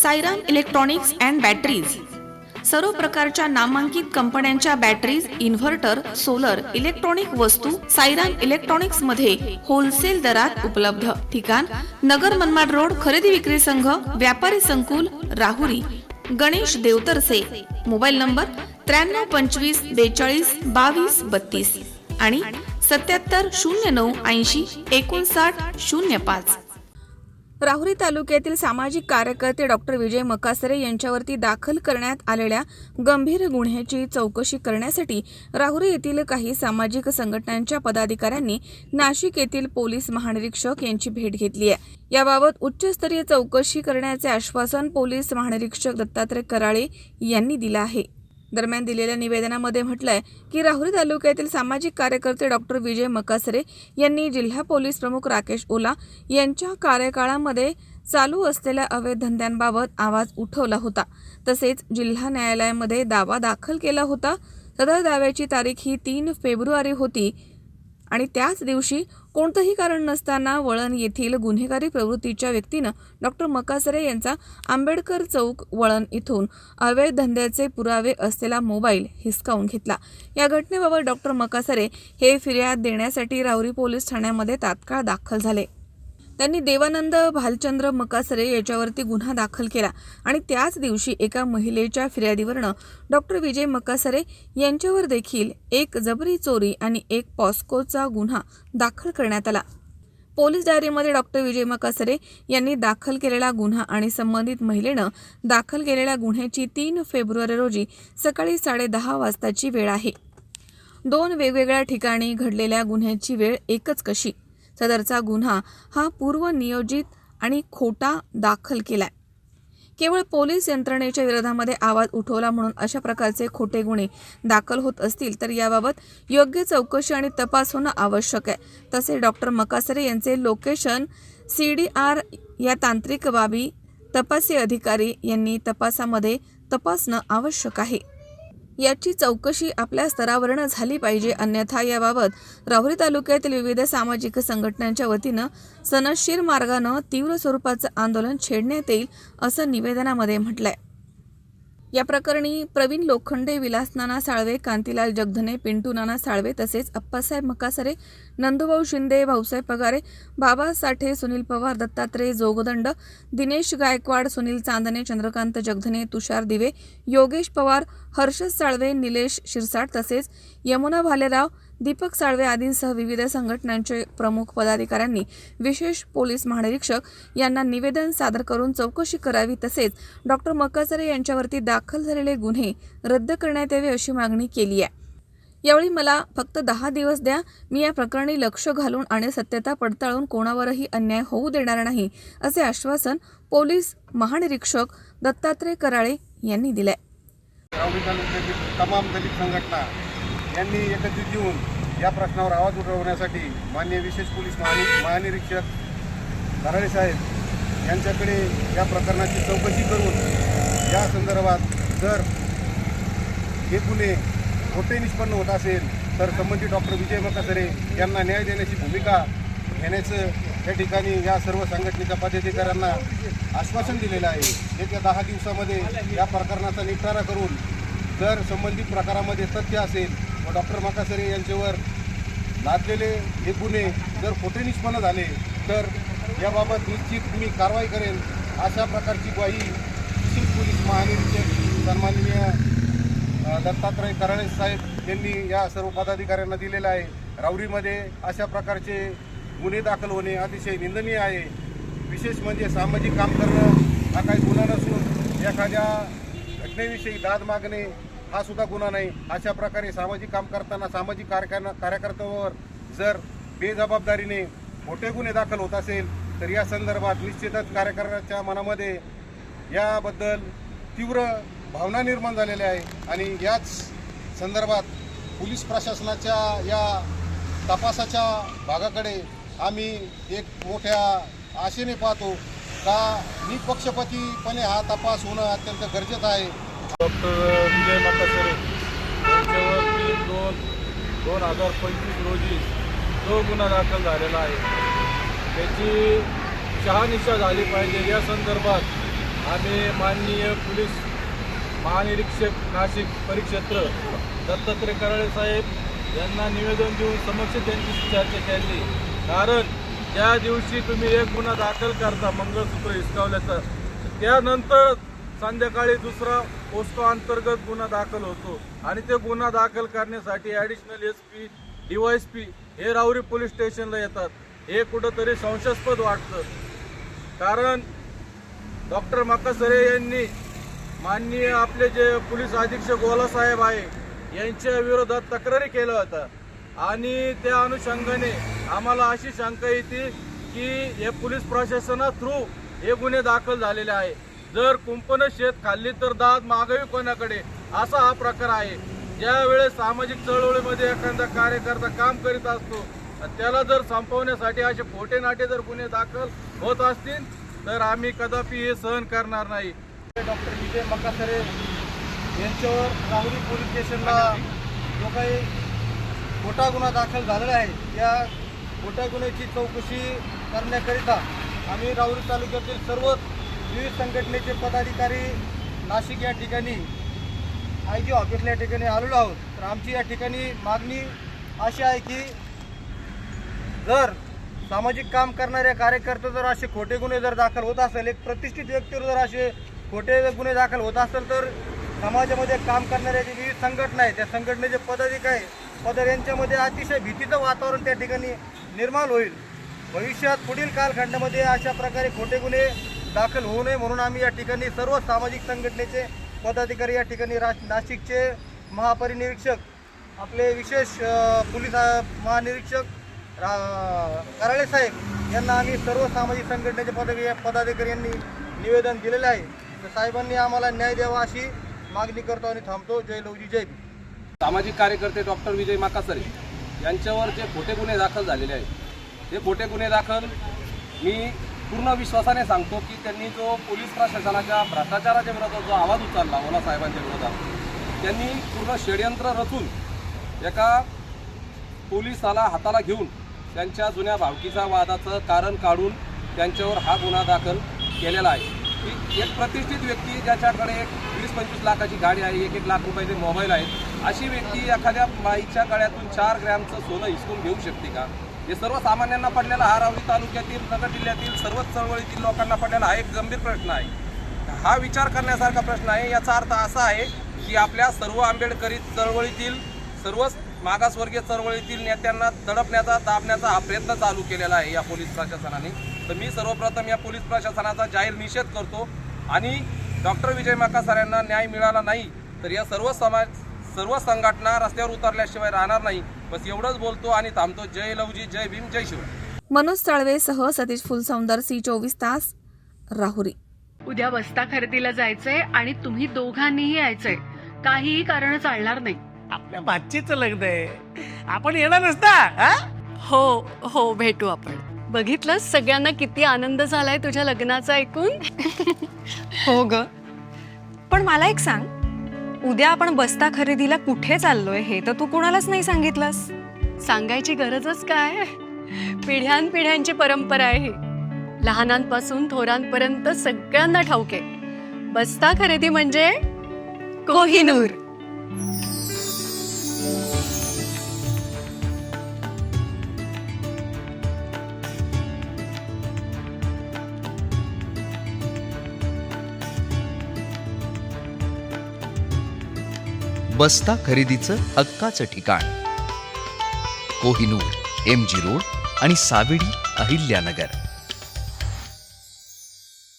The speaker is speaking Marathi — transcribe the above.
सायराम इलेक्ट्रॉनिक्स अँड बॅटरीज सर्व प्रकारच्या नामांकित कंपन्यांच्या बॅटरीज, इन्व्हर्टर, सोलर, इलेक्ट्रॉनिक वस्तू सायराम इलेक्ट्रॉनिक्स मध्ये होलसेल दरात उपलब्ध. ठिकाण नगर मनमाड रोड, खरेदी विक्री संघ, व्यापारी संकुल, राहुरी. गणेश देवतरसे. मोबाईल नंबर 93 25 42 22 32 आणि 77 09 80 59 05. राहुरी तालुक्यातील सामाजिक कार्यकर्ते डॉक्टर विजय मकासरे यांच्यावरती दाखल करण्यात आलेल्या गंभीर गुन्ह्याची चौकशी करण्यासाठी राहुरी येथील काही सामाजिक संघटनांच्या पदाधिकाऱ्यांनी नाशिक येथील पोलीस महानिरीक्षक यांची भेट घेतली आहे. याबाबत उच्चस्तरीय चौकशी करण्याचे आश्वासन पोलीस महानिरीक्षक दत्तात्रय कराळे यांनी दिले आहे. दरम्यान दिलेल्या निवेदनामध्ये म्हटलंय की राहुरी तालुक्यातील सामाजिक कार्यकर्ते डॉक्टर विजय मकासरे यांनी जिल्हा पोलीस प्रमुख राकेश ओला यांच्या कार्यकाळामध्ये चालू असलेल्या अवैध धंद्यांबाबत आवाज उठवला होता. तसेच जिल्हा न्यायालयामध्ये दावा दाखल केला होता. सदर दाव्याची तारीख ही 3 फेब्रुवारी होती आणि त्याच दिवशी कोणतंही कारण नसताना वळण येथील गुन्हेगारी प्रवृत्तीच्या व्यक्तीनं डॉक्टर मकासरे यांचा आंबेडकर चौक वळण इथून अवैध धंद्याचे पुरावे असलेला मोबाईल हिसकावून घेतला. या घटनेबाबत डॉक्टर मकासरे हे फिर्याद देण्यासाठी राहुरी पोलीस ठाण्यामध्ये तात्काळ दाखल झाले. त्यांनी देवानंद भालचंद्र मकासरे याच्यावरती गुन्हा दाखल केला आणि त्याच दिवशी एका महिलेच्या फिर्यादीवरनं डॉक्टर विजय मकासरे यांच्यावर देखील एक जबरी चोरी आणि एक पॉस्कोचा गुन्हा दाखल करण्यात आला. पोलीस डायरीमध्ये डॉक्टर विजय मकासरे यांनी दाखल केलेला गुन्हा आणि संबंधित महिलेनं दाखल केलेल्या गुन्ह्याची 3 फेब्रुवारी रोजी सकाळी 10:30 वाजताची वेळ आहे. 2 वेगवेगळ्या ठिकाणी घडलेल्या गुन्ह्याची वेळ एकच कशी? सदरचा गुन्हा हा पूर्वनियोजित आणि खोटा दाखल केलाय. केवळ पोलीस यंत्रणेच्या विरोधामध्ये आवाज उठवला म्हणून अशा प्रकारचे खोटे गुन्हे दाखल होत असतील तर याबाबत योग्य चौकशी आणि तपास होणं आवश्यक आहे. तसे डॉक्टर मकासरे यांचे लोकेशन, CDR या तांत्रिक बाबी तपासी अधिकारी यांनी तपासामध्ये तपासणं आवश्यक आहे. याची चौकशी आपल्या स्तरावरनं झाली पाहिजे. अन्यथा याबाबत राहुरी तालुक्यातील विविध सामाजिक संघटनांच्या वतीनं सनदशीर मार्गानं तीव्र स्वरूपाचं आंदोलन छेडण्यात येईल असं निवेदनामध्ये म्हटलंय. या प्रकरणी प्रवीण लोखंडे, विलास नाना साळवे, कांतीलाल जगधने, पिंटू नाना साळवे तसेच अप्पासाहेब मकासरे, नंदूभाऊ शिंदे, भाऊसाहेब पगारे, बाबा साठे, सुनील पवार, दत्तात्रय जोगदंड, दिनेश गायकवाड, सुनील चांदणे, चंद्रकांत जगधने, तुषार दिवे, योगेश पवार, हर्षद साळवे, निलेश शिरसाट तसेच यमुना भालेराव, दीपक साळवे आदींसह विविध संघटनांचे प्रमुख पदाधिकाऱ्यांनी विशेष पोलीस महानिरीक्षक यांना निवेदन सादर करून चौकशी करावी तसेच डॉक्टर मकासरे यांच्यावरती दाखल झालेले गुन्हे रद्द करण्यात यावे अशी मागणी केली आहे. यावेळी मला फक्त 10 दिवस द्या, मी या प्रकरणी लक्ष घालून आणि सत्यता पडताळून कोणावरही अन्याय होऊ देणार नाही असे आश्वासन पोलीस महानिरीक्षक दत्तात्रय कराळे यांनी दिले. तमाम दलित संघटना यांनी एकत्रित येऊन या प्रश्नावर आवाज उठवण्यासाठी माननीय विशेष पोलीस महानिरीक्षक कराळे साहेब यांच्याकडे या प्रकरणाची चौकशी करून या संदर्भात जर हे गुन्हे खोटे निष्पन्न होत असेल तर संबंधित डॉक्टर विजय मकासरे यांना न्याय देण्याची भूमिका घेण्याचं या ठिकाणी या सर्व संघटनेच्या पदाधिकाऱ्यांना आश्वासन दिलेलं आहे. येत्या 10 दिवसामध्ये या प्रकरणाचा निपटारा करून जर संबंधित प्रकारामध्ये तथ्य असेल व डॉक्टर मकासरे यांच्यावर लादलेले हे गुन्हे जर खोटे निष्पन्न झाले तर याबाबत निश्चित मी कारवाई करेन अशा प्रकारची ग्वाही विशेष पोलीस महानिरीक्षक सन्माननीय दत्तात्रय कराळे साहेब यांनी या सर्व पदाधिकाऱ्यांना दिलेला आहे. राहुरीमध्ये अशा प्रकारचे गुन्हे दाखल होणे अतिशय निंदनीय आहे. विशेष म्हणजे सामाजिक काम करणं हा काही गुन्हा नसून एखाद्या घटनेविषयी दाद मागणे हा सुद्धा गुन्हा नाही. अशा प्रकारे सामाजिक काम करताना सामाजिक कार्यकर्त्यांवर जर बेजबाबदारीने मोठे गुन्हे दाखल होत असेल तर या संदर्भात निश्चितच कार्यकर्त्यांच्या मनामध्ये याबद्दल तीव्र भावना निर्माण झालेल्या आहे आणि याच संदर्भात पोलीस प्रशासनाच्या या तपासाच्या भागाकडे आम्ही एक मोठ्या आशेने पाहतो का निपक्षपातीपणे हा तपास होणं अत्यंत गरजेचं आहे. डॉक्टर विजय मकासरे यांच्यावरती 2025 रोजी जो गुन्हा दाखल झालेला आहे त्याची शहानिशा झाली पाहिजे. या संदर्भात आम्ही माननीय पोलीस महानिरीक्षक नाशिक परिक्षेत्र दत्तात्रय कराळे साहेब यांना निवेदन देऊन समक्ष त्यांची चर्चा केली. कारण ज्या दिवशी तुम्ही एक गुन्हा दाखल करता मंगळसूत्र हिसकावल्याचा, त्यानंतर संध्याकाळी दुसरा पोस्को अंतर्गत गुन्हा दाखल होतो आणि ते गुन्हा दाखल करण्यासाठी ॲडिशनल SP DYSP हे राहुरी पोलीस स्टेशनला येतात. हे कुठंतरी संशयास्पद वाटतं. कारण डॉक्टर मक्कासरे यांनी माननीय आपले जे पोलीस अधीक्षक गोलासाहेब आहे यांच्या विरोधात तक्रारी केल्या होत्या आणि त्या अनुषंगाने आम्हाला अशी शंका येते की हे पोलीस प्रशासना थ्रू हे गुन्हे दाखल झालेले आहे. जर कुंपण शेत खाल्ली तर दाद मागावी कोणाकडे, असा हा प्रकार आहे. ज्या वेळेस सामाजिक चळवळीमध्ये एखादा कार्यकर्ता काम करीत असतो त्याला जर संपवण्यासाठी असे खोटे नाटे जर गुन्हे दाखल होत असतील तर आम्ही कदापि हे सहन करणार नाही. डॉक्टर विजय मक्कासरे यांच्यावर राहुरी पोलीस स्टेशनला जो काही खोटा गुन्हा दाखल झालेला आहे त्या खोट्या गुन्ह्याची चौकशी करण्याकरिता आम्ही राहुरी तालुक्यातील सर्व विविध संघटनेचे पदाधिकारी नाशिक या ठिकाणी IG ऑफिसला या ठिकाणी आलेलो आहोत. तर आमची या ठिकाणी मागणी अशी आहे की जर सामाजिक काम करणाऱ्या कार्यकर्ते जर असे खोटे गुन्हे जर दाखल होत असेल, एक प्रतिष्ठित व्यक्तीवर जर असे खोटे गुन्हे दाखल होत असेल तर समाजामध्ये काम करणाऱ्या जे विविध संघटना आहेत त्या संघटनेचे पदाधिकारी यांच्यामध्ये अतिशय भीतीचं वातावरण त्या ठिकाणी निर्माण होईल. भविष्यात पुढील कालखंडामध्ये अशा प्रकारे खोटे गुन्हे दाखल होऊ नये म्हणून आम्ही या ठिकाणी सर्व सामाजिक संघटनेचे पदाधिकारी या ठिकाणी नाशिकचे महापरिनिरीक्षक आपले विशेष पोलीस महानिरीक्षक कराळे साहेब यांना आम्ही सर्व सामाजिक संघटनेचे पदाधिकारी यांनी निवेदन दिलेले आहे. तर साहेबांनी आम्हाला न्याय द्यावा अशी मागणी करतो आणि थांबतो. जय लवजी जय भीम. सामाजिक कार्यकर्ते डॉक्टर विजय मक्कासरे यांच्यावर जे खोटे गुन्हे दाखल झालेले आहेत ते खोटे गुन्हे दाखल मी पूर्ण विश्वासाने सांगतो की त्यांनी जो पोलीस प्रशासनाच्या भ्रष्टाचाराच्या विरोधात जो आवाज उचलला ओला साहेबांच्या विरोधात, त्यांनी पूर्ण षडयंत्र रचून एका पोलिसाला हाताला घेऊन त्यांच्या जुन्या भावकीचा वादाचं कारण काढून त्यांच्यावर हा गुन्हा दाखल केलेला आहे. की एक प्रतिष्ठित व्यक्ती ज्याच्याकडे एक 20-25 लाखाची गाडी आहे, 1-1 लाख रुपयाचे मोबाईल आहेत, अशी व्यक्ती एखाद्या माईच्या गळ्यातून 4 ग्रॅमचं सोनं हिसकून घेऊ शकते का? हे सर्वसामान्यांना पडलेला हा राहुरी तालुक्यातील नगर जिल्ह्यातील सर्वच चळवळीतील लोकांना पडलेला हा एक गंभीर प्रश्न आहे. हा विचार करण्यासारखा प्रश्न आहे. याचा अर्थ असा आहे की आपल्या सर्व आंबेडकरी चळवळीतील सर्वच मागासवर्गीय चळवळीतील नेत्यांना दडपण्याचा दाबण्याचा हा प्रयत्न चालू केलेला आहे या पोलीस प्रशासनाने. तर मी सर्वप्रथम या पोलीस प्रशासनाचा जाहीर निषेध करतो आणि डॉक्टर विजय मक्कासरे यांना न्याय मिळाला नाही तर या सर्व संघटना रस्त्यावर उतरल्याशिवाय राहणार नाही. बस एवढंच बोलतो आणि थांबतो. जय लवजी, जय भीम, जय शिवराय. मनोज तळवेसह सतीश फुलसौंदर, C24 तास, राहुरी. उद्या बस्ता खरेदीला जायचंय आणि तुम्ही दोघांनीही यायचंय. काहीही कारण चालणार नाही. आपल्या भाचीचं लग्न आहे, आपण येणार नसता. हो हो, भेटू आपण. बघितलं सगळ्यांना किती आनंद झालाय तुझ्या लग्नाचा ऐकून. हो ग, पण मला एक सांग, उद्या आपण बस्ता खरेदीला कुठे चाललोय हे तर तू कोणालाच नाही सांगितलंस. सांगायची गरजच काय, पिढ्यानपिढ्यांची परंपरा आहे. लहानांपासून थोरांपर्यंत सगळ्यांना ठाऊक आहे. बस्ता खरेदी म्हणजे कोहिनूर. बस्ता खरेदीचं हक्काचं ठिकाण कोहिनूर, MG रोड आणि सावेडी, अहिल्यानगर.